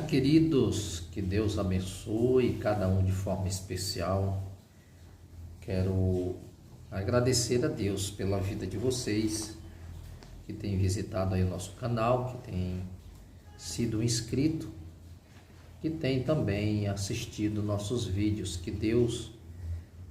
Queridos, que Deus abençoe cada um de forma especial. Quero agradecer a Deus pela vida de vocês que têm visitado aí o nosso canal, que têm sido inscrito, que têm também assistido nossos vídeos. Que Deus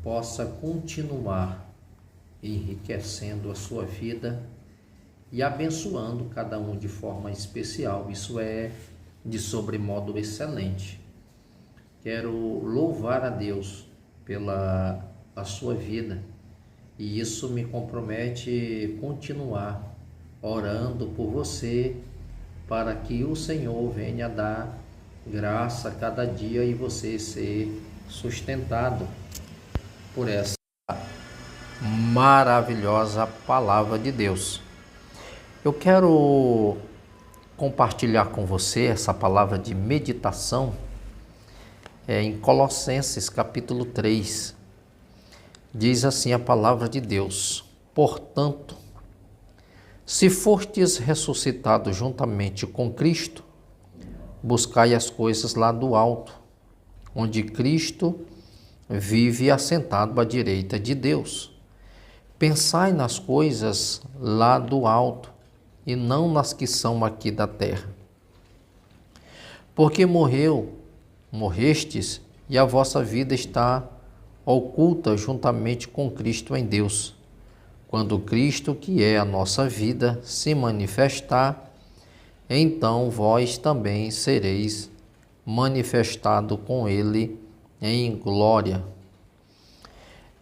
possa continuar enriquecendo a sua vida e abençoando cada um de forma especial. Isso é de sobremodo excelente. Quero louvar a Deus pela a sua vida, e isso me compromete continuar orando por você, para que o Senhor venha dar graça a cada dia e você ser sustentado por essa maravilhosa palavra de Deus. Eu quero compartilhar com você essa palavra de meditação em Colossenses capítulo 3. Diz assim a palavra de Deus: portanto, se fostes ressuscitados juntamente com Cristo, buscai as coisas lá do alto, onde Cristo vive assentado à direita de Deus. Pensai nas coisas lá do alto, e não nas que são aqui da terra. Porque morrestes, e a vossa vida está oculta juntamente com Cristo em Deus. Quando Cristo, que é a nossa vida, se manifestar, então vós também sereis manifestado com Ele em glória.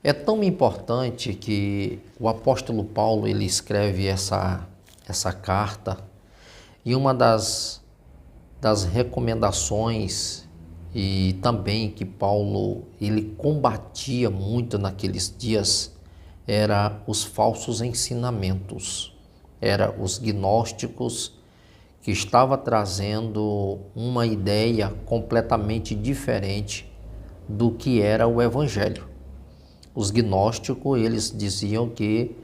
É tão importante que o apóstolo Paulo ele escreve essa carta, e uma das recomendações e também que Paulo ele combatia muito naqueles dias era os falsos ensinamentos, era os gnósticos, que estava trazendo uma ideia completamente diferente do que era o evangelho. Os gnósticos eles diziam que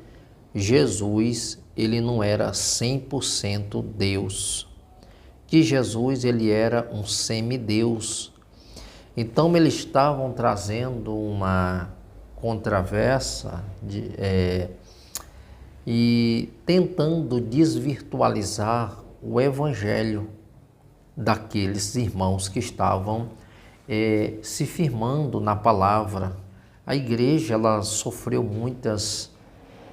Jesus ele não era 100% Deus, que Jesus ele era um semideus. Então eles estavam trazendo uma controvérsia e tentando desvirtualizar o evangelho daqueles irmãos que estavam se firmando na palavra. A igreja ela sofreu muitas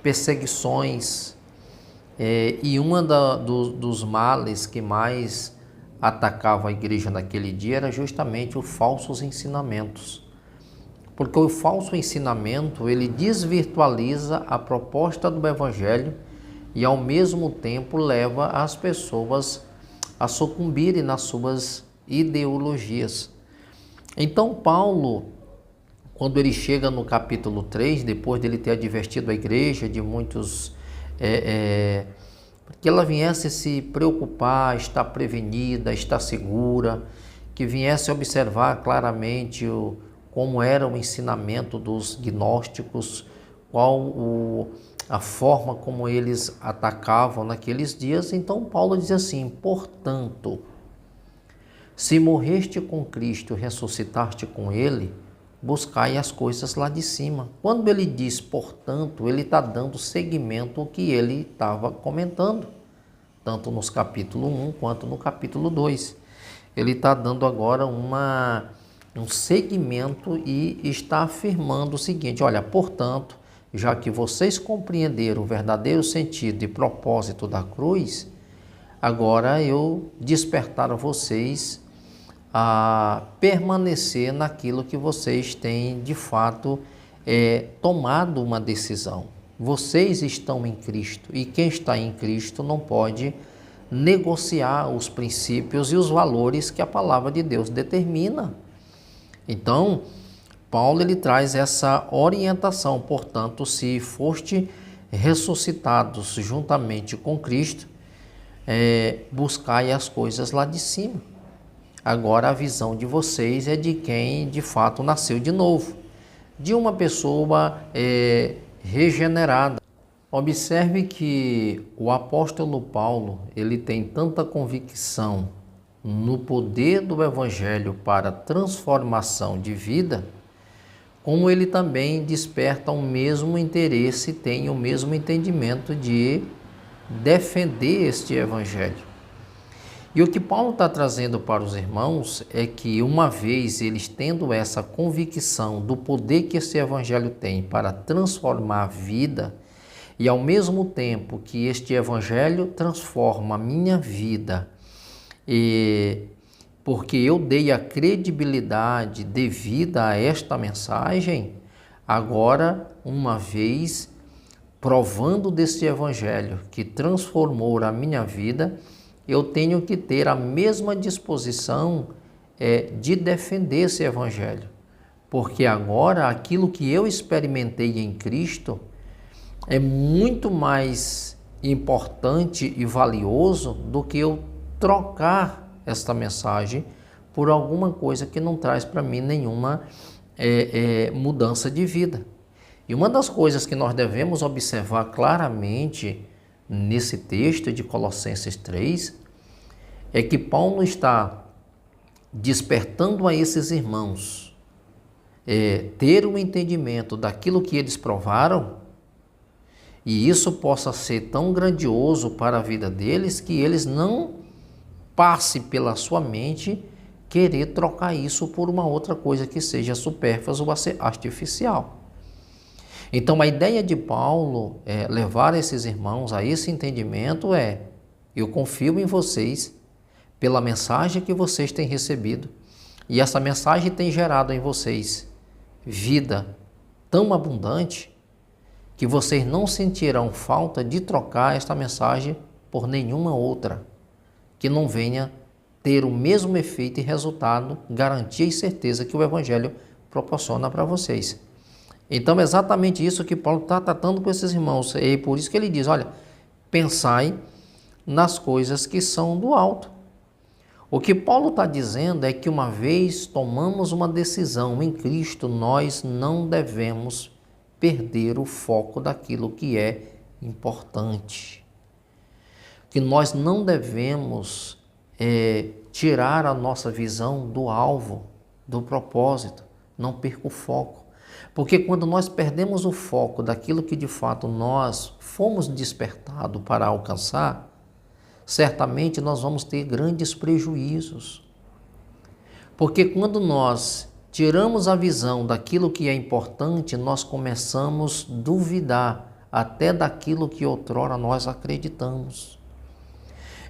perseguições, e uma dos males que mais atacava a igreja naquele dia era justamente os falsos ensinamentos. Porque o falso ensinamento, ele desvirtualiza a proposta do evangelho e ao mesmo tempo leva as pessoas a sucumbirem nas suas ideologias. Então Paulo, quando ele chega no capítulo 3, depois de ele ter advertido a igreja de muitos que ela viesse se preocupar, estar prevenida, estar segura, que viesse observar claramente como era o ensinamento dos gnósticos, qual a forma como eles atacavam naqueles dias. Então Paulo diz assim: portanto, se morreste com Cristo, ressuscitaste com Ele, buscai as coisas lá de cima. Quando ele diz, portanto, ele está dando seguimento ao que ele estava comentando, tanto nos capítulo 1 quanto no capítulo 2. Ele está dando agora um seguimento e está afirmando o seguinte: olha, portanto, já que vocês compreenderam o verdadeiro sentido e propósito da cruz, agora eu despertar a vocês a permanecer naquilo que vocês têm de fato tomado uma decisão. Vocês estão em Cristo, e quem está em Cristo não pode negociar os princípios e os valores que a palavra de Deus determina. Então, Paulo ele traz essa orientação: portanto, se foste ressuscitados juntamente com Cristo, buscai as coisas lá de cima. Agora a visão de vocês é de quem de fato nasceu de novo, de uma pessoa regenerada. Observe que o apóstolo Paulo ele tem tanta convicção no poder do Evangelho para transformação de vida, como ele também desperta o mesmo interesse, tem o mesmo entendimento de defender este Evangelho. E o que Paulo está trazendo para os irmãos é que, uma vez eles tendo essa convicção do poder que esse Evangelho tem para transformar a vida, e ao mesmo tempo que este Evangelho transforma a minha vida, porque eu dei a credibilidade devida a esta mensagem, agora, uma vez provando desse Evangelho que transformou a minha vida, eu tenho que ter a mesma disposição de defender esse Evangelho. Porque agora aquilo que eu experimentei em Cristo é muito mais importante e valioso do que eu trocar esta mensagem por alguma coisa que não traz para mim nenhuma mudança de vida. E uma das coisas que nós devemos observar claramente nesse texto de Colossenses 3 é que Paulo está despertando a esses irmãos ter um entendimento daquilo que eles provaram, e isso possa ser tão grandioso para a vida deles que eles não passe pela sua mente querer trocar isso por uma outra coisa que seja supérflua ou artificial. Então, a ideia de Paulo é levar esses irmãos a esse entendimento eu confio em vocês pela mensagem que vocês têm recebido, e essa mensagem tem gerado em vocês vida tão abundante que vocês não sentirão falta de trocar esta mensagem por nenhuma outra que não venha ter o mesmo efeito e resultado, garantia e certeza que o Evangelho proporciona para vocês. Então é exatamente isso que Paulo está tratando com esses irmãos. E por isso que ele diz, olha, pensai nas coisas que são do alto. O que Paulo está dizendo é que uma vez tomamos uma decisão em Cristo, nós não devemos perder o foco daquilo que é importante. Que nós não devemos tirar a nossa visão do alvo, do propósito, não perca o foco. Porque quando nós perdemos o foco daquilo que de fato nós fomos despertados para alcançar, certamente nós vamos ter grandes prejuízos. Porque quando nós tiramos a visão daquilo que é importante, nós começamos a duvidar até daquilo que outrora nós acreditamos.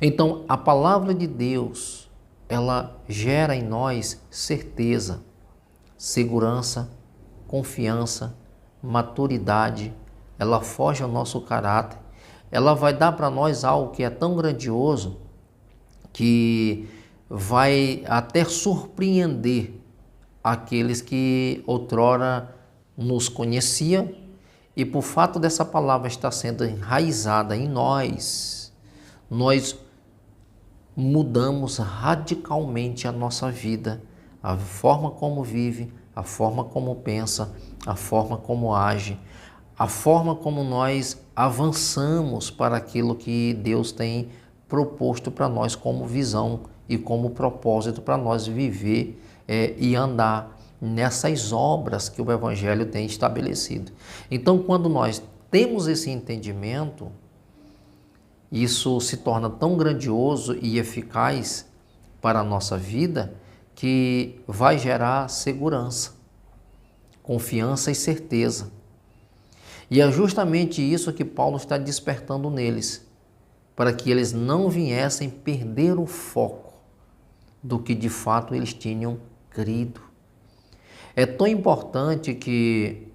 Então, a palavra de Deus, ela gera em nós certeza, segurança, confiança, maturidade, ela forja o nosso caráter, ela vai dar para nós algo que é tão grandioso que vai até surpreender aqueles que outrora nos conheciam, e por fato dessa palavra estar sendo enraizada em nós mudamos radicalmente a nossa vida, a forma como vive, a forma como pensa, a forma como age, a forma como nós avançamos para aquilo que Deus tem proposto para nós como visão e como propósito para nós viver e andar nessas obras que o Evangelho tem estabelecido. Então, quando nós temos esse entendimento, isso se torna tão grandioso e eficaz para a nossa vida que vai gerar segurança, confiança e certeza. E é justamente isso que Paulo está despertando neles, para que eles não viessem perder o foco do que de fato eles tinham crido. É tão importante que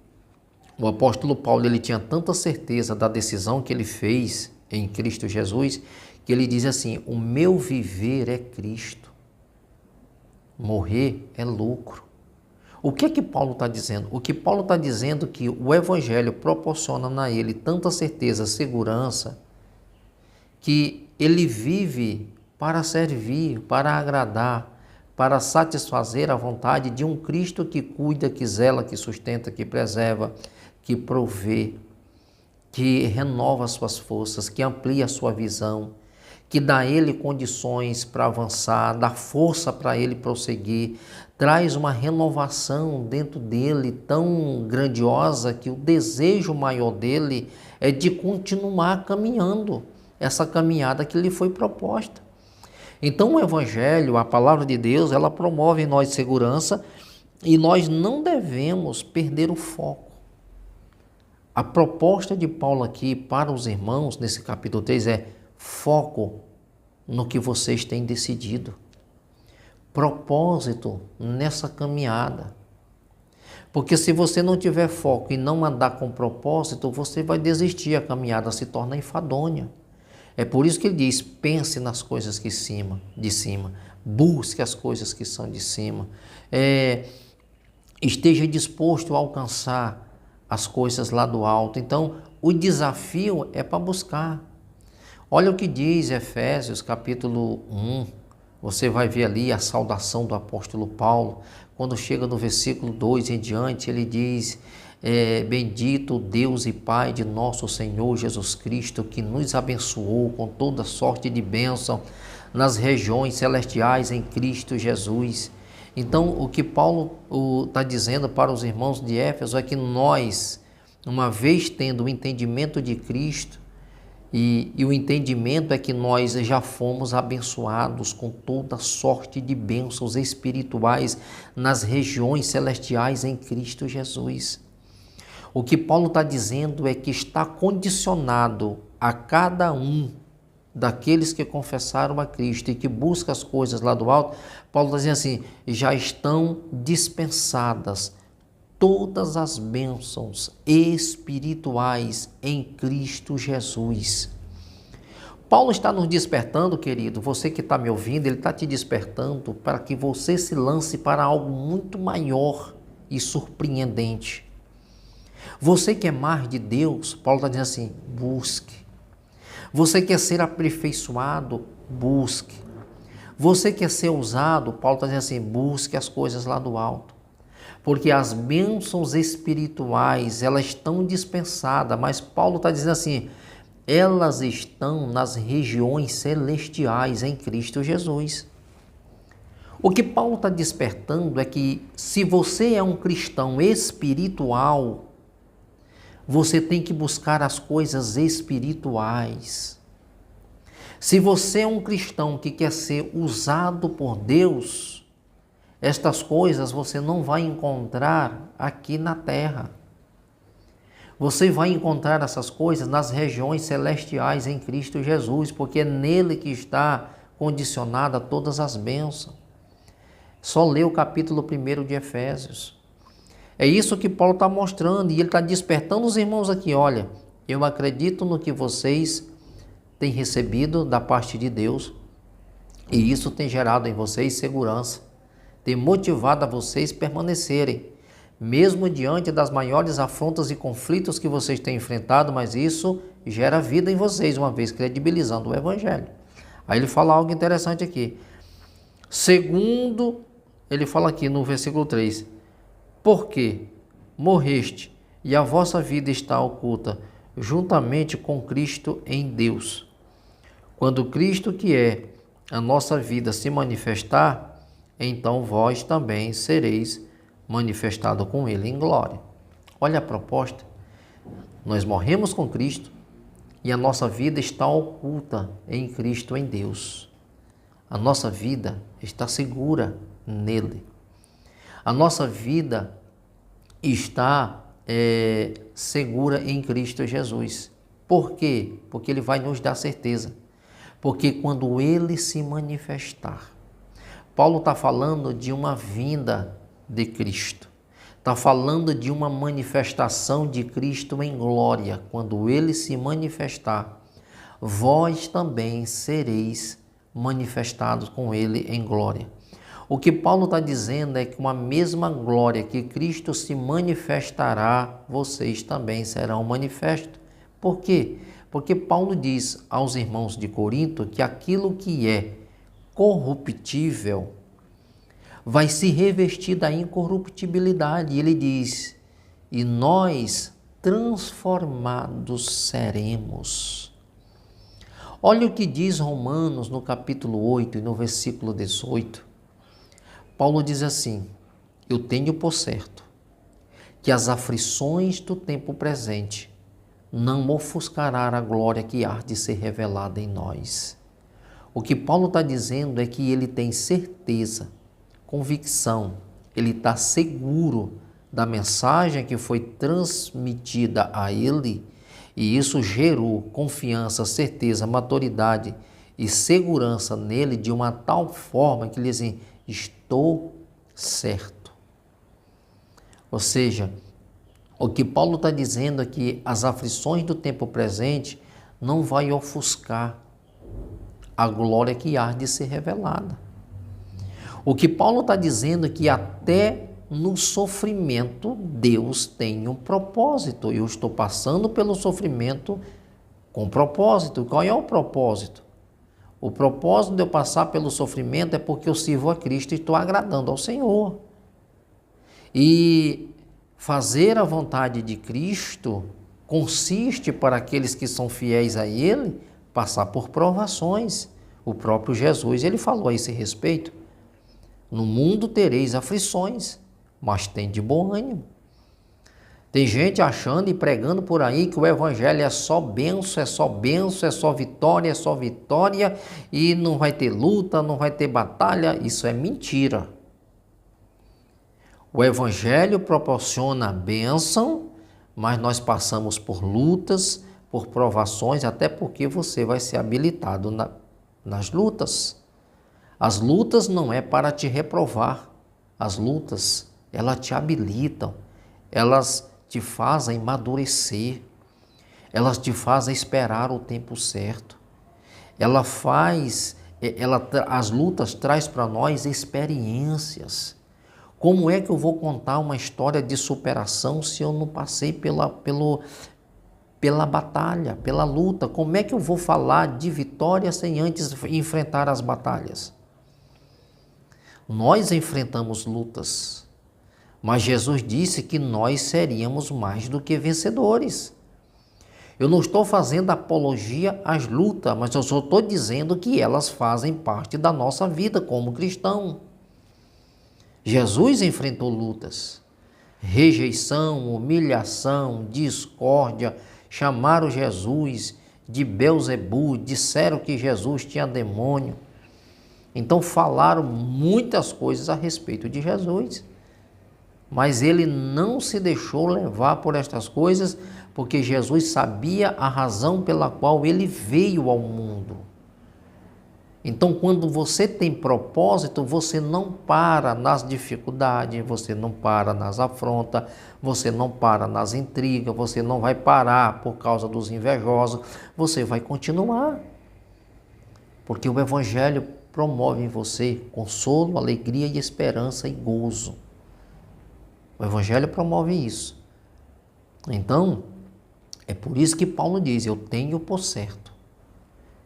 o apóstolo Paulo ele tinha tanta certeza da decisão que ele fez em Cristo Jesus, que ele diz assim, o meu viver é Cristo, morrer é lucro. O que é que Paulo está dizendo? O que Paulo está dizendo é que o Evangelho proporciona a ele tanta certeza, segurança, que ele vive para servir, para agradar, para satisfazer a vontade de um Cristo que cuida, que zela, que sustenta, que preserva, que provê, que renova as suas forças, que amplia a sua visão, que dá a ele condições para avançar, dá força para ele prosseguir, traz uma renovação dentro dele tão grandiosa que o desejo maior dele é de continuar caminhando essa caminhada que lhe foi proposta. Então o Evangelho, a palavra de Deus, ela promove em nós segurança e nós não devemos perder o foco. A proposta de Paulo aqui para os irmãos, nesse capítulo 3, é foco no que vocês têm decidido. Propósito nessa caminhada. Porque se você não tiver foco e não andar com propósito, você vai desistir, a caminhada se torna enfadonha. É por isso que ele diz, pense nas coisas de cima, busque as coisas que são de cima, esteja disposto a alcançar as coisas lá do alto. Então, o desafio é para buscar. Olha o que diz Efésios capítulo 1, você vai ver ali a saudação do apóstolo Paulo, quando chega no versículo 2 em diante, ele diz, bendito Deus e Pai de nosso Senhor Jesus Cristo, que nos abençoou com toda sorte de bênção nas regiões celestiais em Cristo Jesus. Então, o que Paulo está dizendo para os irmãos de Éfeso é que nós, uma vez tendo o entendimento de Cristo, e o entendimento é que nós já fomos abençoados com toda sorte de bênçãos espirituais nas regiões celestiais em Cristo Jesus. O que Paulo está dizendo é que está condicionado a cada um daqueles que confessaram a Cristo e que buscam as coisas lá do alto. Paulo está dizendo assim, já estão dispensadas todas as bênçãos espirituais em Cristo Jesus. Paulo está nos despertando, querido, você que está me ouvindo, ele está te despertando para que você se lance para algo muito maior e surpreendente. Você que é mais de Deus, Paulo está dizendo assim, busque. Você quer ser aperfeiçoado, busque. Você quer ser usado, Paulo está dizendo assim, busque as coisas lá do alto. Porque as bênçãos espirituais, elas estão dispensadas, mas Paulo está dizendo assim, elas estão nas regiões celestiais em Cristo Jesus. O que Paulo está despertando é que se você é um cristão espiritual, você tem que buscar as coisas espirituais. Se você é um cristão que quer ser usado por Deus, estas coisas você não vai encontrar aqui na terra. Você vai encontrar essas coisas nas regiões celestiais em Cristo Jesus, porque é nele que está condicionada todas as bênçãos. Só lê o capítulo 1 de Efésios. É isso que Paulo está mostrando e ele está despertando os irmãos aqui. Olha, eu acredito no que vocês têm recebido da parte de Deus e isso tem gerado em vocês segurança. Tem motivado a vocês permanecerem, mesmo diante das maiores afrontas e conflitos que vocês têm enfrentado, mas isso gera vida em vocês, uma vez credibilizando o Evangelho. Aí ele fala algo interessante aqui. Segundo, ele fala aqui no versículo 3, porque morreste e a vossa vida está oculta juntamente com Cristo em Deus. Quando Cristo, que é a nossa vida, se manifestar, então vós também sereis manifestado com ele em glória. Olha a proposta. Nós morremos com Cristo e a nossa vida está oculta em Cristo, em Deus. A nossa vida está segura nele. A nossa vida está segura em Cristo Jesus. Por quê? Porque ele vai nos dar certeza. Porque quando ele se manifestar, Paulo está falando de uma vinda de Cristo. Está falando de uma manifestação de Cristo em glória. Quando ele se manifestar, vós também sereis manifestados com ele em glória. O que Paulo está dizendo é que uma mesma glória que Cristo se manifestará, vocês também serão manifestos. Por quê? Porque Paulo diz aos irmãos de Corinto que aquilo que é corruptível vai se revestir da incorruptibilidade. E ele diz, e nós transformados seremos. Olha o que diz Romanos no capítulo 8 e no versículo 18. Paulo diz assim: eu tenho por certo que as aflições do tempo presente não ofuscará a glória que há de ser revelada em nós. O que Paulo está dizendo é que ele tem certeza, convicção, ele está seguro da mensagem que foi transmitida a ele, e isso gerou confiança, certeza, maturidade e segurança nele de uma tal forma que ele diz assim: estou certo. Ou seja, o que Paulo está dizendo é que as aflições do tempo presente não vai ofuscar a glória que há de ser revelada. O que Paulo está dizendo é que até no sofrimento Deus tem um propósito. Eu estou passando pelo sofrimento com propósito. Qual é o propósito? O propósito de eu passar pelo sofrimento é porque eu sirvo a Cristo e estou agradando ao Senhor. E fazer a vontade de Cristo consiste, para aqueles que são fiéis a Ele, passar por provações. O próprio Jesus, ele falou a esse respeito: no mundo tereis aflições, mas tende bom ânimo. Tem gente achando e pregando por aí que o evangelho é só bênção, é só bênção, é só vitória e não vai ter luta, não vai ter batalha. Isso é mentira. O evangelho proporciona bênção, mas nós passamos por lutas, por provações, até porque você vai ser habilitado nas lutas. As lutas não é para te reprovar. As lutas, elas te habilitam, elas te fazem amadurecer, elas te fazem esperar o tempo certo. As lutas traz para nós experiências. Como é que eu vou contar uma história de superação se eu não passei pela batalha, pela luta? Como é que eu vou falar de vitória sem antes enfrentar as batalhas? Nós enfrentamos lutas, mas Jesus disse que nós seríamos mais do que vencedores. Eu não estou fazendo apologia às lutas, mas eu só estou dizendo que elas fazem parte da nossa vida como cristão. Jesus enfrentou lutas, rejeição, humilhação, discórdia, chamaram Jesus de Belzebu, disseram que Jesus tinha demônio. Então falaram muitas coisas a respeito de Jesus, mas ele não se deixou levar por estas coisas, porque Jesus sabia a razão pela qual ele veio ao mundo. Então, quando você tem propósito, você não para nas dificuldades, você não para nas afrontas, você não para nas intrigas, você não vai parar por causa dos invejosos, você vai continuar. Porque o Evangelho promove em você consolo, alegria e esperança e gozo. O Evangelho promove isso. Então, é por isso que Paulo diz: eu tenho por certo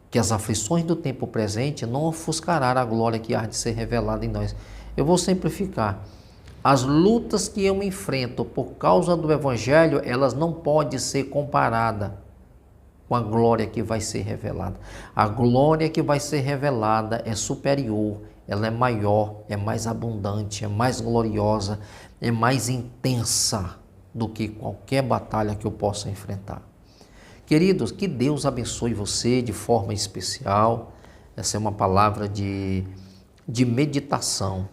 que as aflições do tempo presente não ofuscará a glória que há de ser revelada em nós. Eu vou simplificar. As lutas que eu enfrento por causa do Evangelho, elas não podem ser comparadas com a glória que vai ser revelada. A glória que vai ser revelada é superior, ela é maior, é mais abundante, é mais gloriosa, é mais intensa do que qualquer batalha que eu possa enfrentar. Queridos, que Deus abençoe você de forma especial. Essa é uma palavra de meditação.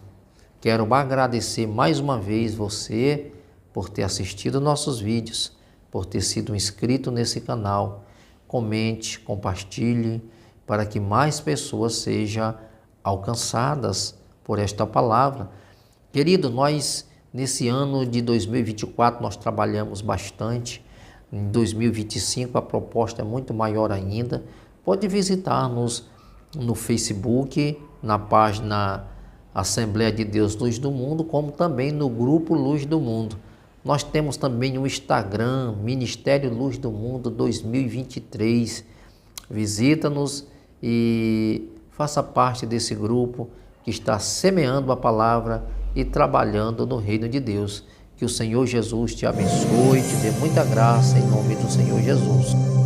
Quero agradecer mais uma vez você por ter assistido nossos vídeos, por ter sido inscrito nesse canal. Comente, compartilhe, para que mais pessoas sejam alcançadas por esta palavra. Querido, nós nesse ano de 2024 nós trabalhamos bastante. Em 2025 a proposta é muito maior ainda. Pode visitar-nos no Facebook, na página Assembleia de Deus Luz do Mundo, como também no grupo Luz do Mundo. Nós temos também o Instagram, Ministério Luz do Mundo 2023. Visita-nos e faça parte desse grupo que está semeando a palavra e trabalhando no reino de Deus. Que o Senhor Jesus te abençoe, te dê muita graça em nome do Senhor Jesus.